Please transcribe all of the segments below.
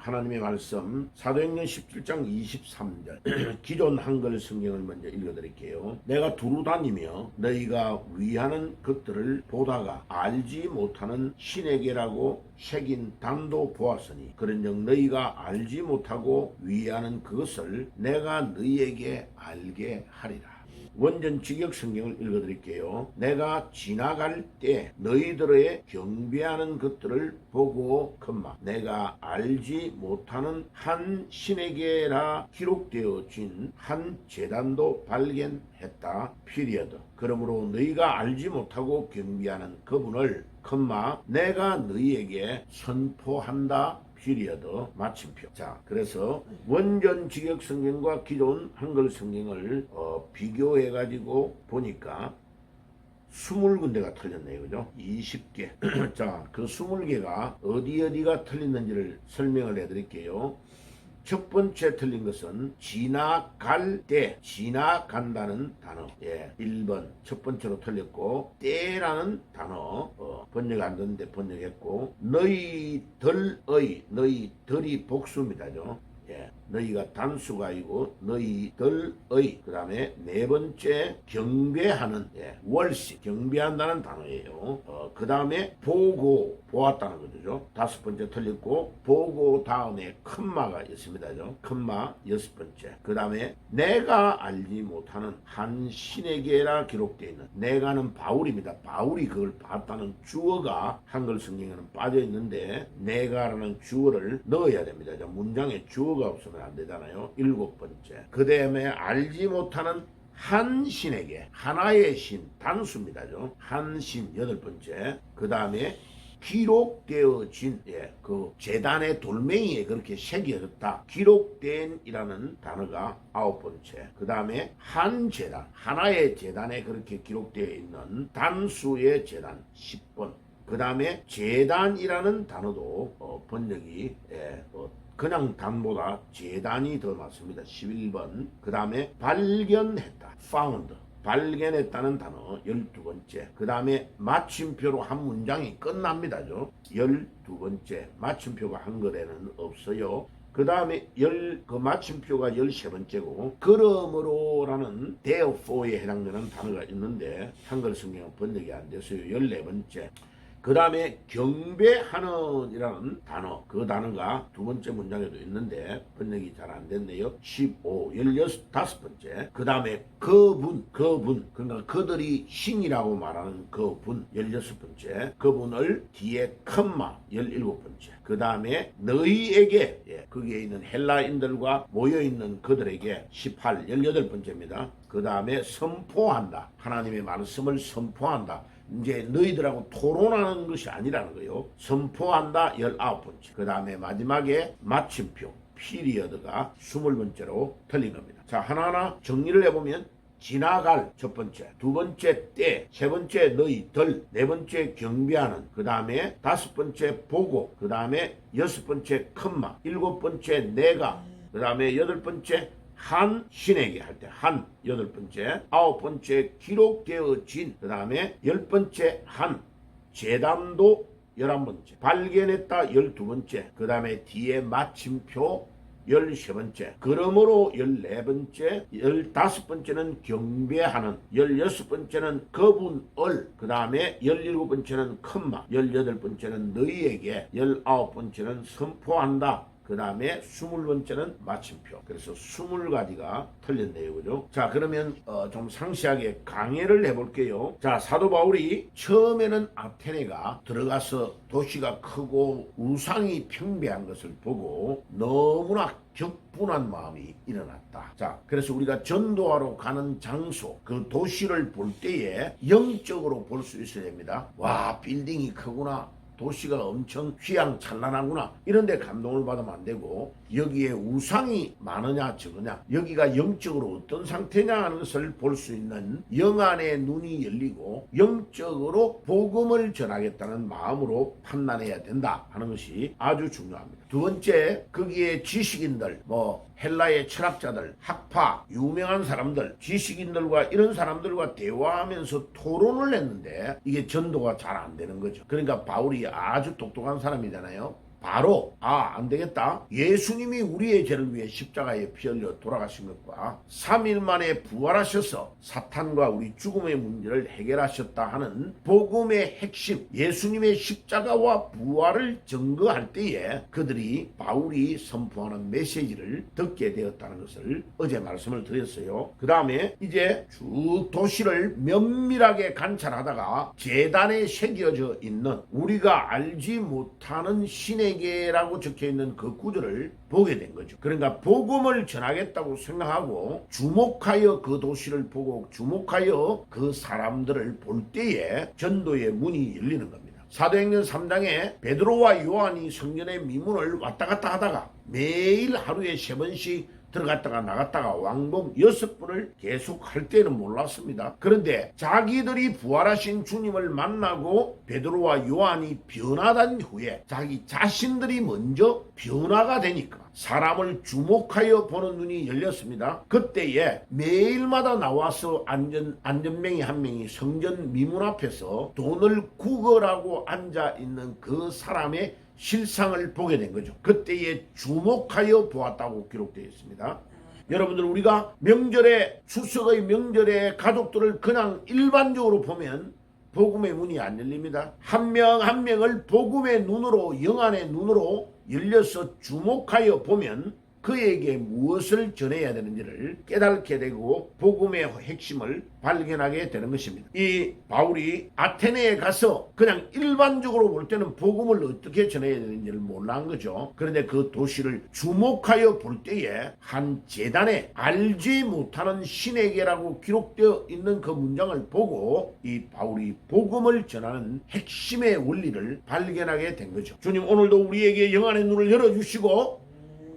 하나님의 말씀 사도행전 17장 23절 기존 한글 성경을 먼저 읽어드릴게요. 내가 두루 다니며 너희가 위하는 것들을 보다가 알지 못하는 신에게라고 새긴 단도 보았으니 그런즉 너희가 알지 못하고 위하는 그것을 내가 너희에게 알게 하리라. 원전 직역 성경을 읽어드릴게요. 내가 지나갈 때 너희들의 경배하는 것들을 보고 내가 알지 못하는 한 신에게라 기록되어진 한 제단도 발견했다. 피리어드. 그러므로 너희가 알지 못하고 경배하는 그분을 내가 너희에게 선포한다. 피리어드 마침표. 자, 그래서 원전 직역 성경과 기존 한글 성경을 비교해 가지고 보니까 20군데가 틀렸네요. 그죠? 20개. 자, 그 20개가 어디가 틀렸는지를 설명을 해 드릴게요. 첫 번째 틀린 것은 지나갈 때, 지나간다는 단어. 1번 첫 번째로 틀렸고, 때라는 단어 번역 안 되는데 번역했고, 너희들이 복수입니다죠. 너희가 단수가 아니고 너희들의. 그 다음에 네 번째 경배하는 월시 경배한다는 단어예요. 그 다음에 보았다는 거죠. 다섯 번째 틀렸고 보고 다음에 컴마가 있습니다죠. 컴마 여섯 번째. 그 다음에 내가 알지 못하는 한 신에게라 기록되어 있는 내가는 바울입니다. 바울이 그걸 봤다는 주어가 한글 성경에는 빠져 있는데 내가라는 주어를 넣어야 됩니다. 문장에 주어가 없으면 안 되잖아요. 일곱 번째. 그 다음에 알지 못하는 한 신에게 하나의 신 단수입니다죠. 한 신 여덟 번째. 그 다음에 기록되어진 그 제단의 돌멩이에 그렇게 새겨졌다. 기록된이라는 단어가 아홉 번째. 그 다음에 한 제단 하나의 제단에 그렇게 기록되어 있는 단수의 제단 10번. 그 다음에 제단이라는 단어도 번역이 그냥 단보다 제단이 더 맞습니다. 11번. 그 다음에 발견했다. found. 발견했다는 단어 12번째. 그 다음에 마침표로 한 문장이 끝납니다죠. 12번째. 마침표가 한글에는 없어요. 그 다음에 그 마침표가 13번째고 그러므로라는 therefore에 해당되는 단어가 있는데 한글 성경은 번역이 안 됐어요. 14번째. 그 다음에 경배하는 이라는 단어, 그 단어가 두 번째 문장에도 있는데 번역이 잘 안 됐네요. 15, 15번째. 그 다음에 그분, 그러니까 그들이 신이라고 말하는 그분 16번째. 그분을 뒤에 컴마 17번째. 그 다음에 너희에게 거기에 있는 헬라인들과 모여있는 그들에게 18, 18번째입니다. 그 다음에 선포한다. 하나님의 말씀을 선포한다. 이제 너희들하고 토론하는 것이 아니라는 거예요. 선포한다 19번째. 그 다음에 마지막에 마침표 피리어드가 20번째로 틀린 겁니다. 자, 하나하나 정리를 해보면 지나갈 첫 번째, 두 번째 때, 세 번째 너희들, 네 번째 경배하는, 그 다음에 다섯 번째 보고, 그 다음에 여섯 번째 컴마, 일곱 번째 내가, 그 다음에 여덟 번째 한 신에게 할 때 한 여덟 번째, 아홉 번째 기록되어진, 그 다음에 열 번째 한 제단도 11번째, 발견했다 12번째, 그 다음에 뒤에 마침표 13번째, 그러므로 14번째, 15번째는 경배하는, 16번째는 그분을, 그 다음에 17번째는 컴마, 18번째는 너희에게, 19번째는 선포한다. 그 다음에 20번째는 마침표. 그래서 20가지가 틀렸네요. 그죠? 자, 그러면 좀 상세하게 강해를 해볼게요. 자, 사도 바울이 처음에는 아테네가 들어가서 도시가 크고 우상이 평배한 것을 보고 너무나 격분한 마음이 일어났다. 자, 그래서 우리가 전도하러 가는 장소, 그 도시를 볼 때에 영적으로 볼 수 있어야 됩니다. 와, 빌딩이 크구나. 도시가 엄청 휘황찬란하구나. 이런데 감동을 받으면 안 되고 여기에 우상이 많으냐 적으냐, 여기가 영적으로 어떤 상태냐 하는 것을 볼 수 있는 영안의 눈이 열리고 영적으로 복음을 전하겠다는 마음으로 판단해야 된다 하는 것이 아주 중요합니다. 두 번째, 거기에 지식인들, 헬라의 철학자들, 학파, 유명한 사람들, 지식인들과 이런 사람들과 대화하면서 토론을 했는데 이게 전도가 잘 안 되는 거죠. 그러니까 바울이 아주 똑똑한 사람이잖아요. 바로 안 되겠다. 예수님이 우리의 죄를 위해 십자가에 피 흘려 돌아가신 것과 3일 만에 부활하셔서 사탄과 우리 죽음의 문제를 해결하셨다 하는 복음의 핵심, 예수님의 십자가와 부활을 증거할 때에 그들이 바울이 선포하는 메시지를 듣게 되었다는 것을 어제 말씀을 드렸어요. 그 다음에 이제 쭉 도시를 면밀하게 관찰하다가 제단에 새겨져 있는 우리가 알지 못하는 신에게라고 적혀있는 그 구절을 보게 된 거죠. 그러니까 복음을 전하겠다고 생각하고 주목하여 그 도시를 보고 주목하여 그 사람들을 볼 때에 전도의 문이 열리는 겁니다. 사도행전 3장에 베드로와 요한이 성전의 미문을 왔다 갔다 하다가 매일 하루에 3번씩 들어갔다가 나갔다가 왕복 6번을 계속 할 때는 몰랐습니다. 그런데 자기들이 부활하신 주님을 만나고 베드로와 요한이 변화된 후에 자기 자신들이 먼저 변화가 되니까 사람을 주목하여 보는 눈이 열렸습니다. 그때에 매일마다 나와서 안전뱅이 한 명이 성전 미문 앞에서 돈을 구걸하고 앉아있는 그 사람의 실상을 보게 된 거죠. 그때에 주목하여 보았다고 기록되어 있습니다. 여러분들, 우리가 명절에, 추석의 명절에 가족들을 그냥 일반적으로 보면 복음의 문이 안 열립니다. 한 명 한 명을 복음의 눈으로, 영안의 눈으로 열려서 주목하여 보면 그에게 무엇을 전해야 되는지를 깨닫게 되고 복음의 핵심을 발견하게 되는 것입니다. 이 바울이 아테네에 가서 그냥 일반적으로 볼 때는 복음을 어떻게 전해야 되는지를 몰라한 거죠. 그런데 그 도시를 주목하여 볼 때에 한 제단에 알지 못하는 신에게라고 기록되어 있는 그 문장을 보고 이 바울이 복음을 전하는 핵심의 원리를 발견하게 된 거죠. 주님, 오늘도 우리에게 영안의 눈을 열어주시고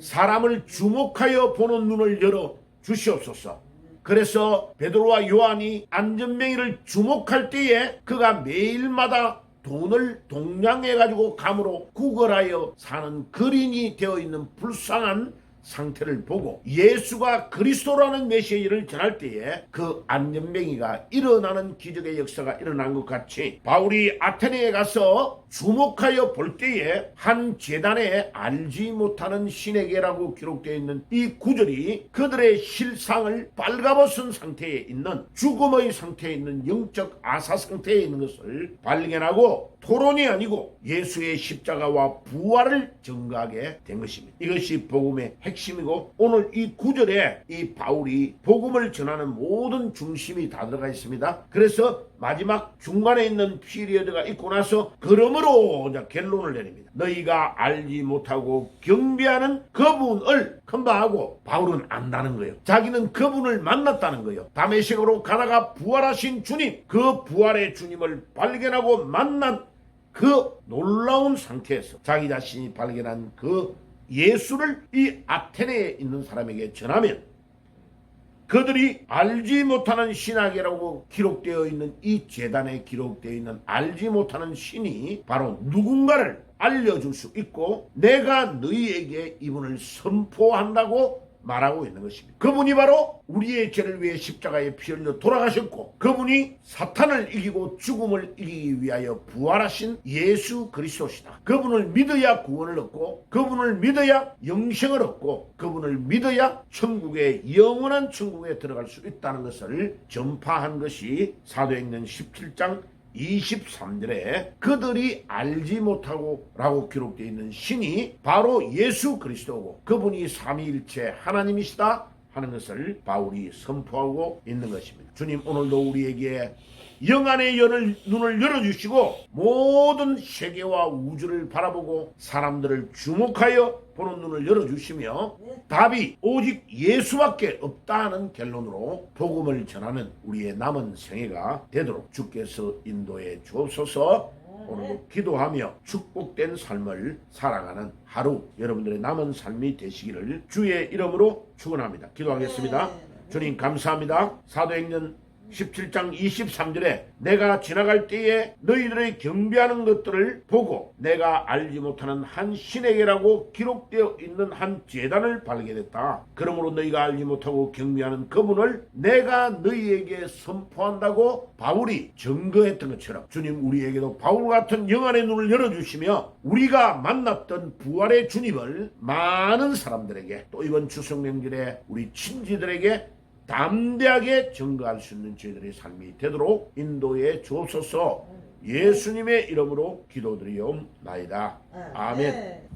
사람을 주목하여 보는 눈을 열어 주시옵소서. 그래서 베드로와 요한이 안전뱅이를 주목할 때에 그가 매일마다 돈을 동량해가지고 감으로 구걸하여 사는 거린이 되어 있는 불쌍한 상태를 보고 예수가 그리스도라는 메시지를 전할 때에 그 안전뱅이가 일어나는 기적의 역사가 일어난 것 같이 바울이 아테네에 가서 주목하여 볼 때에 한 제단에 알지 못하는 신에게라고 기록되어 있는 이 구절이 그들의 실상을 빨가벗은 상태에 있는 죽음의 상태에 있는 영적 아사 상태에 있는 것을 발견하고 토론이 아니고 예수의 십자가와 부활을 증거하게 된 것입니다. 이것이 복음의 핵심이고 오늘 이 구절에 이 바울이 복음을 전하는 모든 중심이 다 들어가 있습니다. 그래서 마지막 중간에 있는 피리어드가 있고 나서 그러므로 이제 결론을 내립니다. 너희가 알지 못하고 경배하는 그분을 금방하고 바울은 안다는 거예요. 자기는 그분을 만났다는 거예요. 다메섹으로 가다가 부활하신 주님, 그 부활의 주님을 발견하고 만난 그 놀라운 상태에서 자기 자신이 발견한 그 예수를 이 아테네에 있는 사람에게 전하면 그들이 알지 못하는 신학이라고 기록되어 있는 이 제단에 기록되어 있는 알지 못하는 신이 바로 누군가를 알려줄 수 있고 내가 너희에게 이분을 선포한다고 말하고 있는 것입니다. 그분이 바로 우리의 죄를 위해 십자가에 피 흘려 돌아가셨고 그분이 사탄을 이기고 죽음을 이기기 위하여 부활하신 예수 그리스도시다. 그분을 믿어야 구원을 얻고 그분을 믿어야 영생을 얻고 그분을 믿어야 천국에 영원한 천국에 들어갈 수 있다는 것을 전파한 것이 사도행전 17장 23절에 그들이 알지 못하고 라고 기록되어 있는 신이 바로 예수 그리스도고 그분이 삼위일체 하나님이시다 하는 것을 바울이 선포하고 있는 것입니다. 주님, 오늘도 우리에게 영안의 눈을 열어주시고 모든 세계와 우주를 바라보고 사람들을 주목하여 보는 눈을 열어주시며 답이 오직 예수밖에 없다는 결론으로 복음을 전하는 우리의 남은 생애가 되도록 주께서 인도해 주옵소서. 오늘도 기도하며 축복된 삶을 살아가는 하루 여러분들의 남은 삶이 되시기를 주의 이름으로 축원합니다. 기도하겠습니다. 주님 감사합니다. 사도행전 17장 23절에 내가 지나갈 때에 너희들의 경배하는 것들을 보고 내가 알지 못하는 한 신에게라고 기록되어 있는 한 제단을 발견했다. 그러므로 너희가 알지 못하고 경배하는 그분을 내가 너희에게 선포한다고 바울이 증거했던 것처럼 주님 우리에게도 바울 같은 영안의 눈을 열어주시며 우리가 만났던 부활의 주님을 많은 사람들에게 또 이번 추석 명절에 우리 친지들에게 담대하게 증거할 수 있는 저희들의 삶이 되도록 인도해 주옵소서. 예수님의 이름으로 기도드리옵나이다. 아멘.